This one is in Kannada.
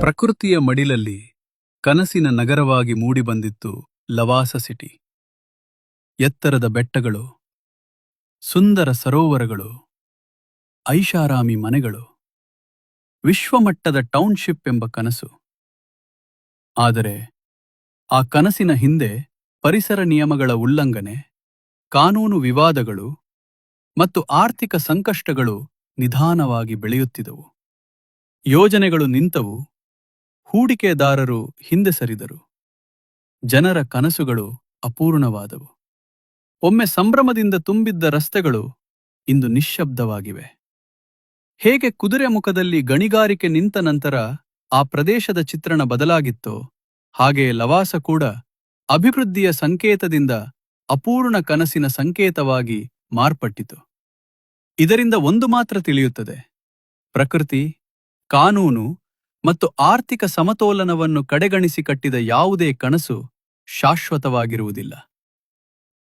ಪ್ರಕೃತಿಯ ಮಡಿಲಲ್ಲಿ ಕನಸಿನ ನಗರವಾಗಿ ಮೂಡಿಬಂದಿತ್ತು ಲವಾಸ ಸಿಟಿ. ಎತ್ತರದ ಬೆಟ್ಟಗಳು, ಸುಂದರ ಸರೋವರಗಳು, ಐಷಾರಾಮಿ ಮನೆಗಳು, ವಿಶ್ವಮಟ್ಟದ ಟೌನ್ಶಿಪ್ ಎಂಬ ಕನಸು. ಆದರೆ ಆ ಕನಸಿನ ಹಿಂದೆ ಪರಿಸರ ನಿಯಮಗಳ ಉಲ್ಲಂಘನೆ, ಕಾನೂನು ವಿವಾದಗಳು ಮತ್ತು ಆರ್ಥಿಕ ಸಂಕಷ್ಟಗಳು ನಿಧಾನವಾಗಿ ಬೆಳೆಯುತ್ತಿದ್ದವು. ಯೋಜನೆಗಳು ನಿಂತವು, ಹೂಡಿಕೆದಾರರು ಹಿಂದೆ ಸರಿದರು, ಜನರ ಕನಸುಗಳು ಅಪೂರ್ಣವಾದವು. ಒಮ್ಮೆ ಸಂಭ್ರಮದಿಂದ ತುಂಬಿದ್ದ ರಸ್ತೆಗಳು ಇಂದು ನಿಶ್ಶಬ್ದವಾಗಿವೆ. ಹೇಗೆ ಕುದುರೆ ಮುಖದಲ್ಲಿ ಗಣಿಗಾರಿಕೆ ನಿಂತ ನಂತರ ಆ ಪ್ರದೇಶದ ಚಿತ್ರಣ ಬದಲಾಗಿತ್ತೋ, ಹಾಗೆ ಲವಾಸ ಕೂಡ ಅಭಿವೃದ್ಧಿಯ ಸಂಕೇತದಿಂದ ಅಪೂರ್ಣ ಕನಸಿನ ಸಂಕೇತವಾಗಿ ಮಾರ್ಪಟ್ಟಿತು. ಇದರಿಂದ ಒಂದು ಮಾತ್ರ ತಿಳಿಯುತ್ತದೆ: ಪ್ರಕೃತಿ, ಕಾನೂನು ಮತ್ತು ಆರ್ಥಿಕ ಸಮತೋಲನವನ್ನು ಕಡೆಗಣಿಸಿ ಕಟ್ಟಿದ ಯಾವುದೇ ಕನಸು ಶಾಶ್ವತವಾಗಿರುವುದಿಲ್ಲ.